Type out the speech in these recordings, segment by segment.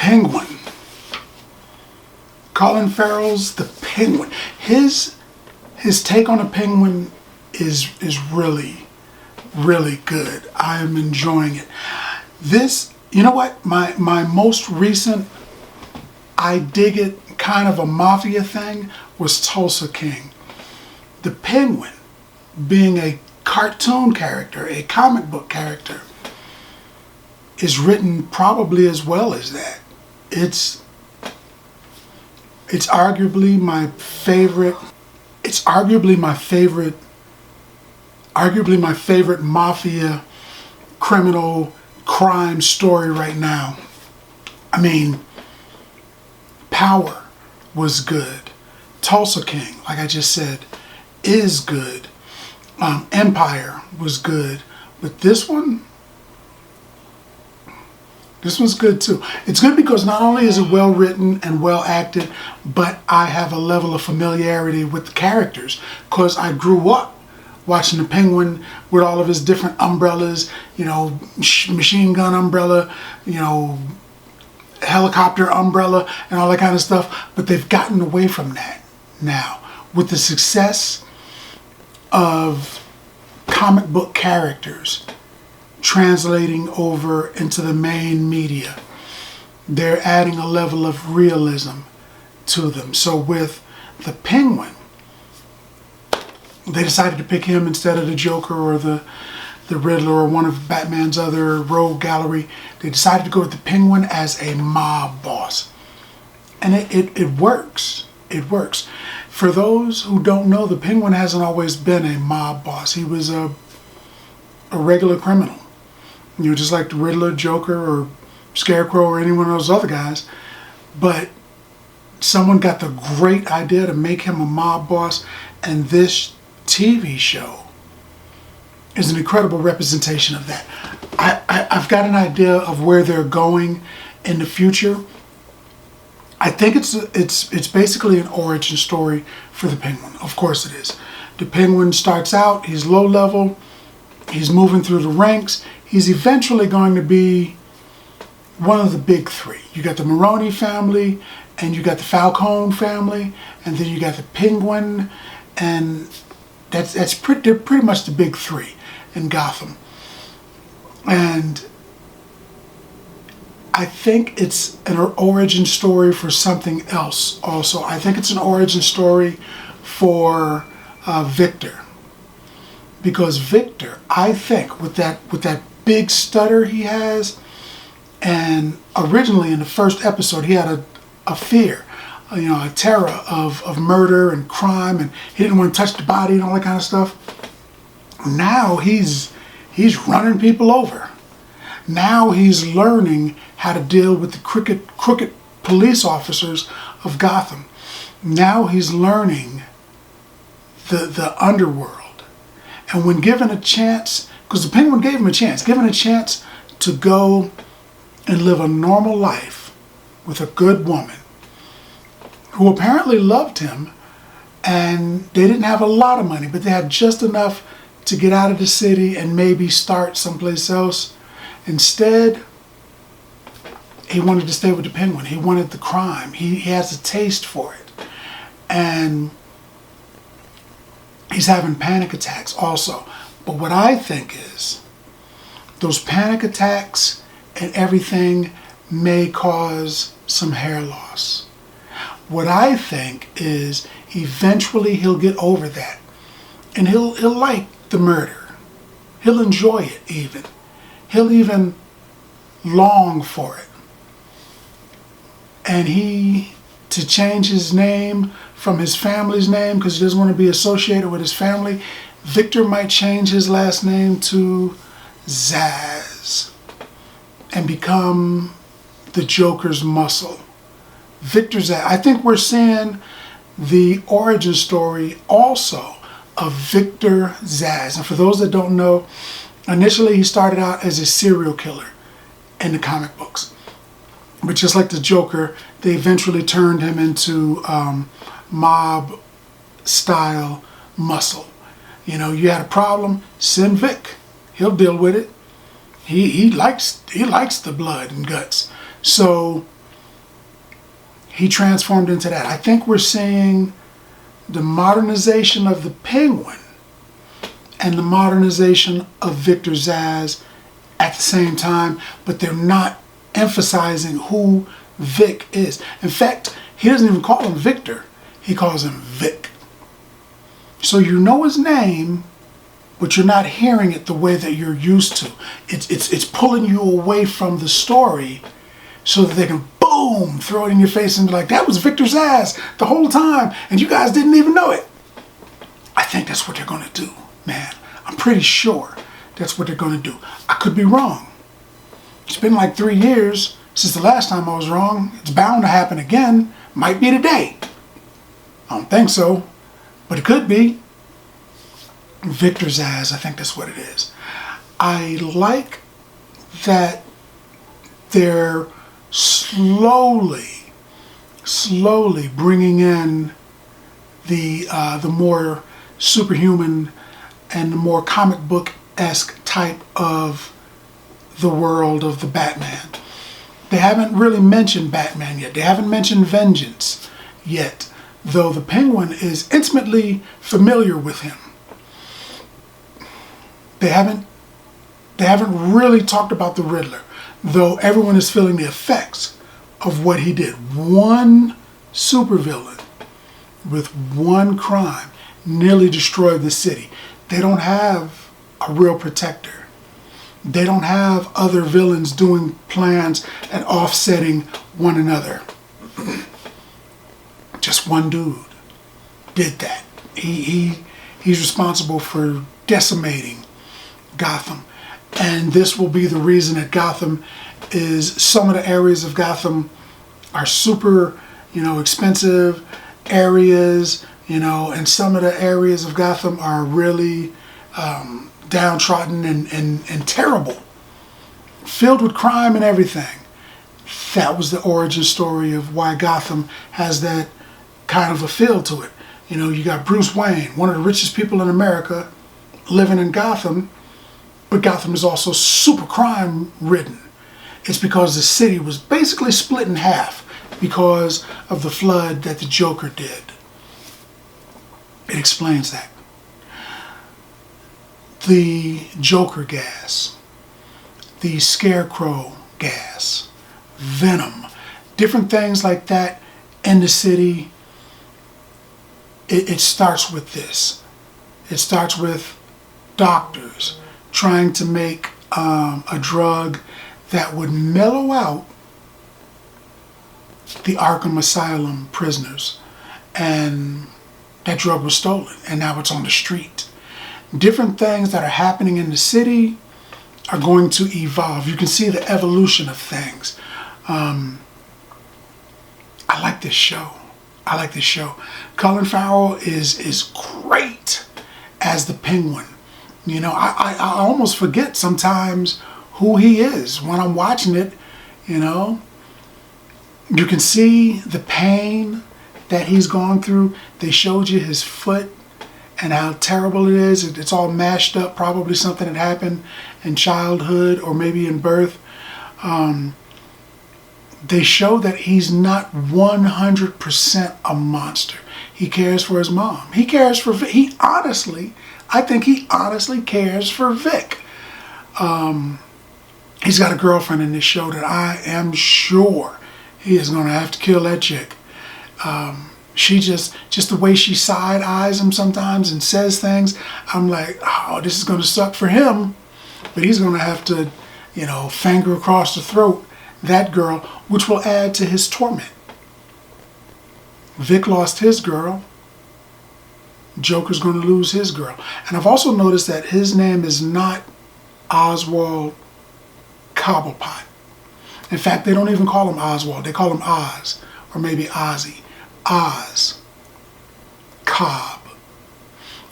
Penguin. Colin Farrell's The Penguin. His take on the Penguin is really, really good. I am enjoying it. This, you know what? My most recent I dig it kind of a mafia thing was Tulsa King. The Penguin being a cartoon character, a comic book character, is written probably as well as that. It's arguably my favorite. It's arguably my favorite mafia criminal crime story right now. I mean, Power was good. Tulsa King, like I just said, is good. Empire was good. But this one's good too. It's good because not only is it well written and well acted, but I have a level of familiarity with the characters because I grew up watching the Penguin with all of his different umbrellas, you know, machine gun umbrella, you know, helicopter umbrella and all that kind of stuff. But they've gotten away from that now with the success of comic book characters translating over into the main media. They're adding a level of realism to them. So with the Penguin, they decided to pick him instead of the Joker or the Riddler or one of Batman's other rogue gallery. They decided to go with the Penguin as a mob boss. And it works. It works. For those who don't know, the Penguin hasn't always been a mob boss. He was a regular criminal. You know, just like the Riddler, Joker, or Scarecrow, or any one of those other guys. But someone got the great idea to make him a mob boss, and this TV show is an incredible representation of that. I've got an idea of where they're going in the future. I think it's basically an origin story for the Penguin. Of course it is. The Penguin starts out, he's low level, he's moving through the ranks. He's eventually going to be one of the big three. You got the Maroni family, and you got the Falcone family, and then you got the Penguin, and they're pretty much the big three in Gotham. And I think it's an origin story for something else also. I think it's an origin story for Victor. Because Victor, I think, with that big stutter he has, and originally in the first episode he had a fear, you know, a terror of murder and crime, and he didn't want to touch the body and all that kind of stuff. Now he's running people over. Now he's learning how to deal with the crooked police officers of Gotham. Now he's learning the underworld. And when given a chance, because the Penguin gave him a chance, given a chance to go and live a normal life with a good woman who apparently loved him, and they didn't have a lot of money, but they had just enough to get out of the city and maybe start someplace else. Instead, he wanted to stay with the Penguin. He wanted the crime. He has a taste for it. And he's having panic attacks also. But what I think is those panic attacks and everything may cause some hair loss. What I think is eventually he'll get over that. And he'll like the murder. He'll enjoy it even. He'll even long for it. And to change his name from his family's name, because he doesn't want to be associated with his family, Victor might change his last name to Zsasz and become the Joker's muscle. Victor Zsasz. I think we're seeing the origin story also of Victor Zsasz. And for those that don't know, initially he started out as a serial killer in the comic books. But just like the Joker, they eventually turned him into mob style muscle. You know, you had a problem, send Vic. He'll deal with it. He likes the blood and guts. So he transformed into that. I think we're seeing the modernization of the Penguin and the modernization of Victor Zsasz at the same time, but they're not emphasizing who Vic is. In fact, he doesn't even call him Victor. He calls him Vic. So you know his name, but you're not hearing it the way that you're used to. It's pulling you away from the story so that they can, boom, throw it in your face and be like, that was Victor Zsasz the whole time, and you guys didn't even know it. I think that's what they're going to do, man. I'm pretty sure that's what they're going to do. I could be wrong. It's been like 3 years since the last time I was wrong. It's bound to happen again. Might be today. I don't think so, but it could be. Victor Zsasz, I think that's what it is. I like that they're slowly bringing in the more superhuman and the more comic book-esque type of the world of the Batman. They haven't really mentioned Batman yet. They haven't mentioned vengeance yet, though the Penguin is intimately familiar with him. They haven't really talked about the Riddler, though everyone is feeling the effects of what he did. One supervillain with one crime nearly destroyed the city. They don't have a real protector. They don't have other villains doing plans and offsetting one another. Just one dude did that. He's responsible for decimating Gotham. And this will be the reason that Gotham is, some of the areas of Gotham are super, expensive areas, and some of the areas of Gotham are really downtrodden and terrible, filled with crime and everything. That was the origin story of why Gotham has that kind of a feel to it. You got Bruce Wayne, one of the richest people in America, living in Gotham, but Gotham is also super crime ridden. It's because the city was basically split in half because of the flood that the Joker did. It explains that. The Joker gas, the Scarecrow gas, Venom, different things like that in the city. It starts with this. It starts with doctors trying to make a drug that would mellow out the Arkham Asylum prisoners. And that drug was stolen, and now it's on the street. Different things that are happening in the city are going to evolve. You can see the evolution of things. I like this show. Colin Farrell is great as the Penguin. I almost forget sometimes who he is when I'm watching it. You can see the pain that he's gone through. They showed you his foot and how terrible it is. It's all mashed up, probably something that happened in childhood or maybe in birth. They show that he's not 100% a monster. He cares for his mom. He cares for Vic. I think he honestly cares for Vic. He's got a girlfriend in this show that I am sure he is going to have to kill that chick. She just the way she side eyes him sometimes and says things, I'm like, oh, this is going to suck for him. But he's going to have to, finger across the throat that girl, which will add to his torment. Vic lost his girl. Joker's going to lose his girl. And I've also noticed that his name is not Oswald Cobblepot. In fact, they don't even call him Oswald. They call him Oz, or maybe Ozzy. Oz Cobb.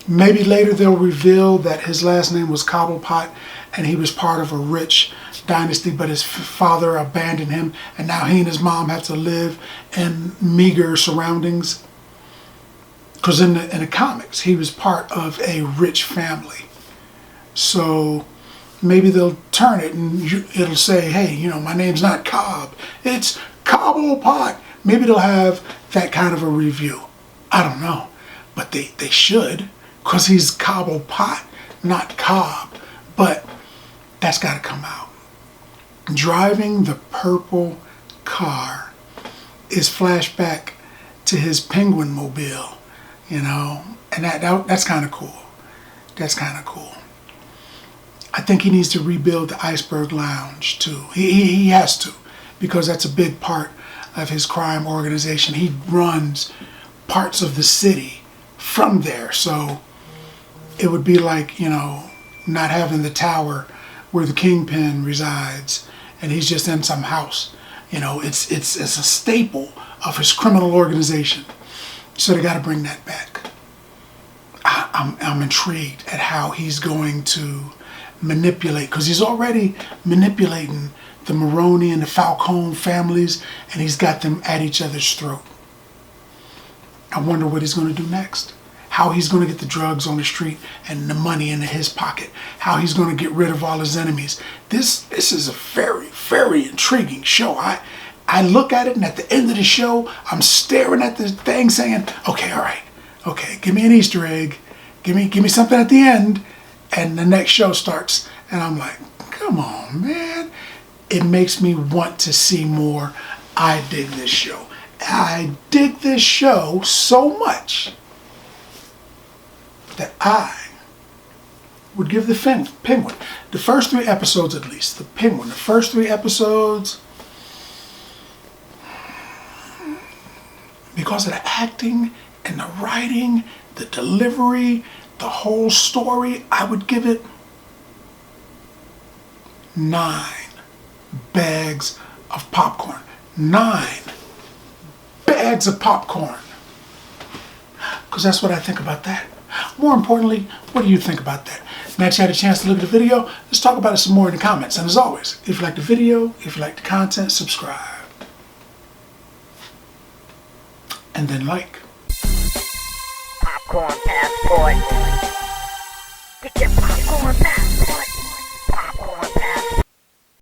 Maybe later they'll reveal that his last name was Cobblepot and he was part of a rich dynasty, but his father abandoned him and now he and his mom have to live in meager surroundings. Because in the comics, he was part of a rich family. So maybe they'll turn it and it'll say, hey, my name's not Cobb. It's Cobblepot. Maybe they'll have that kind of a review. I don't know. But they should, because he's Cobblepot, not Cobb. But that's got to come out. Driving the purple car is flashback to his Penguin mobile, you know, and that's kind of cool. That's kind of cool. I think he needs to rebuild the Iceberg Lounge too. He has to, because that's a big part of his crime organization. He runs parts of the city from there, so it would be like, you know, not having the tower where the kingpin resides and he's just in some house. You know, it's a staple of his criminal organization. So they got to bring that back. I'm intrigued at how he's going to manipulate, because he's already manipulating the Maroney and the Falcone families, and he's got them at each other's throat. I wonder what he's going to do next. How he's going to get the drugs on the street and the money into his pocket. How he's going to get rid of all his enemies. This is a very, very intriguing show. I look at it, and at the end of the show, I'm staring at the thing saying, okay, all right, okay, give me an Easter egg. Give me something at the end. And the next show starts, and I'm like, come on, man. It makes me want to see more. I dig this show. I dig this show so much that I would give the Penguin, the first 3 episodes at least, the Penguin, the first 3 episodes, because of the acting and the writing, the delivery, the whole story, I would give it 9 bags of popcorn. 9 bags of popcorn. Because that's what I think about that. More importantly, what do you think about that? Now that you had a chance to look at the video, let's talk about it some more in the comments. And as always, if you like the video, if you like the content, subscribe. And then like. Popcorn passport. Get your popcorn passport.